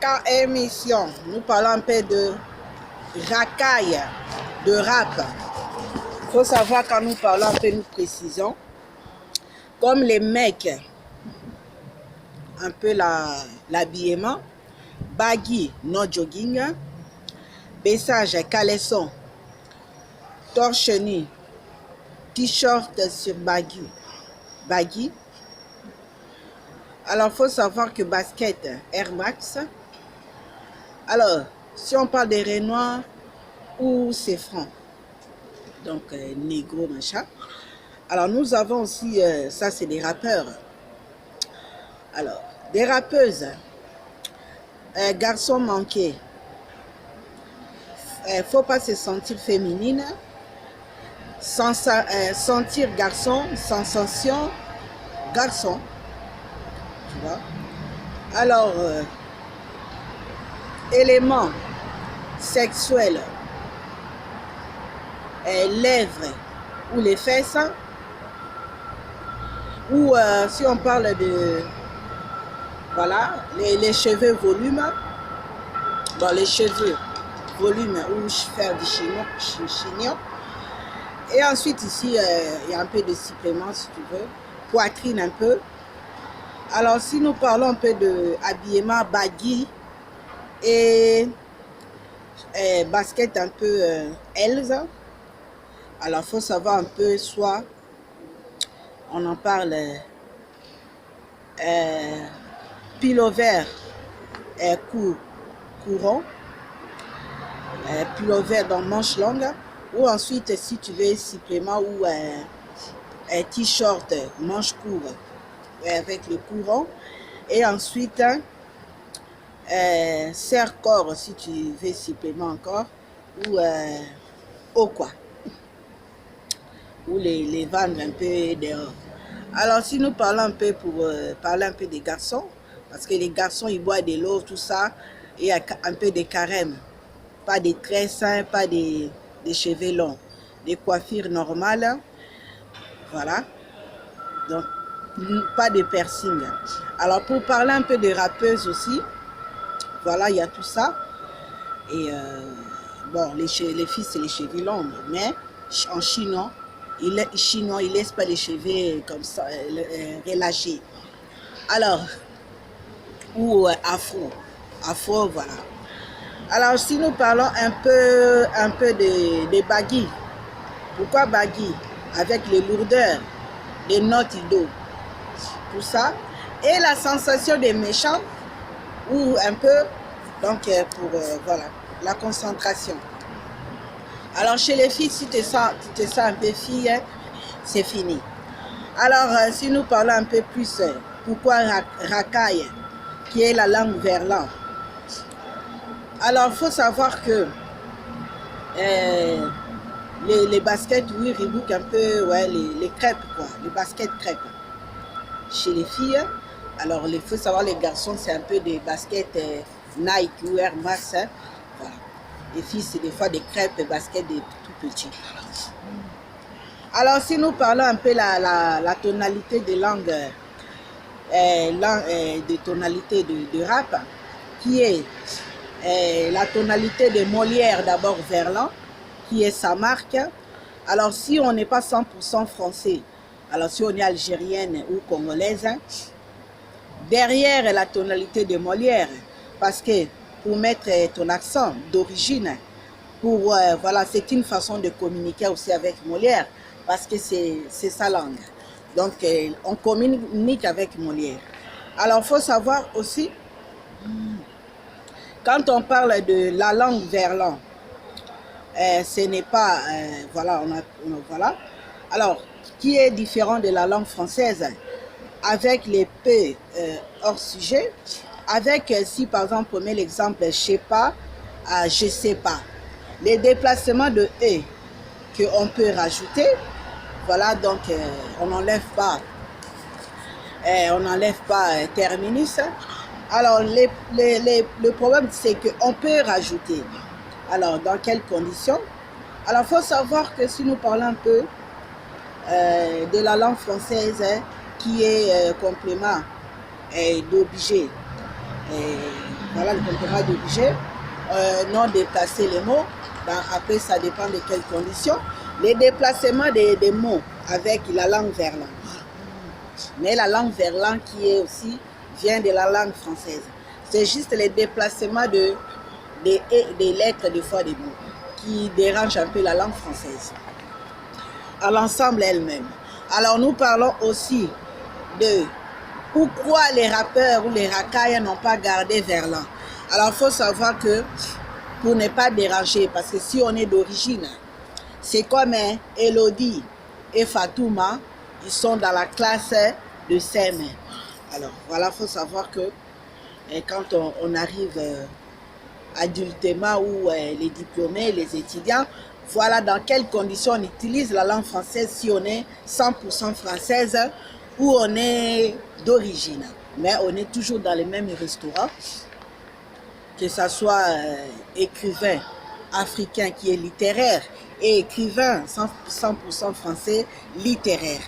chaque émission, nous parlons un peu de racaille, de rap. Il faut savoir quand nous parlons un peu, nous précisons. Comme les mecs, un peu l'habillement, baggy, no jogging, baissage, caleçon, torche nu, t-shirt sur baggy. Alors, il faut savoir que basket, Air Max. Alors, si on parle des Renois ou c'est franc, donc négro, machin. Alors, nous avons aussi, ça c'est des rappeurs. Alors, des rappeuses, garçons manqués. Faut pas se sentir féminine. Sentir garçon, sensation, garçon. Tu vois? Alors, éléments sexuels, lèvres ou les fesses, ou si on parle de, voilà, les cheveux volume, dans les cheveux volume ou faire du chignon. Et ensuite ici, il y a un peu de supplément si tu veux, poitrine un peu. Alors si nous parlons un peu de habillement baggy et basket un peu Elsa, alors il faut savoir un peu, soit on en parle pullover courant, pullover dans manche longue, ou ensuite si tu veux supplément ou t-shirt manche court avec le courant, et ensuite serre-corps si tu veux supplément encore, ou haut quoi, ou les vendre un peu dehors. Alors si nous parlons un peu pour parler un peu des garçons, parce que les garçons ils boivent de l'eau, tout ça, et un peu de carême, pas des tresses, pas des cheveux longs, des coiffures normales, voilà, donc pas de piercing. Alors pour parler un peu de rappeuses aussi, voilà, il y a tout ça. Et bon, les filles c'est les cheveux longs, mais en chinois, ils laissent pas les cheveux comme ça relâchés. Alors, ou afro, voilà. Alors si nous parlons un peu des baggy, pourquoi baggy? Avec les lourdeurs, les notes d'eau, tout ça, et la sensation des méchants, ou un peu, donc pour voilà, la concentration. Alors chez les filles, si tu te sens un peu fille, hein, c'est fini. Alors si nous parlons un peu plus, pourquoi racaille, qui est la langue verlan. Alors il faut savoir que les baskets, oui, Reebok un peu, ouais, les crêpes quoi, les baskets crêpes. Chez les filles, alors il faut savoir les garçons, c'est un peu des baskets Nike ou Air Max, hein, voilà. Les filles, c'est des fois des crêpes et baskets des tout petits. Alors si nous parlons un peu la tonalité de langue, de tonalité de rap, qui est la tonalité de Molière d'abord Verlan, qui est sa marque. Alors si on n'est pas 100% français, alors si on est algérienne ou congolaise, derrière la tonalité de Molière, parce que pour mettre ton accent d'origine, pour voilà, c'est une façon de communiquer aussi avec Molière, parce que c'est sa langue. Donc on communique avec Molière. Alors il faut savoir aussi, quand on parle de la langue verlan, ce n'est pas, voilà, voilà. Alors, qui est différent de la langue française, avec les P hors sujet, avec, si par exemple, on met l'exemple, je sais pas, je sais pas. Les déplacements de E qu'on peut rajouter, voilà, donc on n'enlève pas terminus. Alors, le problème, c'est qu'on peut rajouter. Alors, dans quelles conditions? Alors, il faut savoir que si nous parlons un peu de la langue française, qui est complément d'objet, Voilà le complément d'objet. Non déplacer les mots. Après, ça dépend de quelles conditions. Les déplacements des mots avec la langue verlan. Mais la langue verlan qui est aussi vient de la langue française. C'est juste les déplacements des lettres, des fois des mots, qui dérangent un peu la langue française. À l'ensemble elle-même. Alors nous parlons aussi de pourquoi les rappeurs ou les racailles n'ont pas gardé verlan. Alors il faut savoir que pour ne pas déranger, parce que si on est d'origine, c'est comme Elodie et Fatouma, ils sont dans la classe de CM. Alors voilà, il faut savoir que quand on arrive adultement ou les diplômés, les étudiants, voilà dans quelles conditions on utilise la langue française si on est 100% française ou on est d'origine. Mais on est toujours dans les mêmes restaurants, que ce soit écrivain africain qui est littéraire et écrivain 100% français littéraire.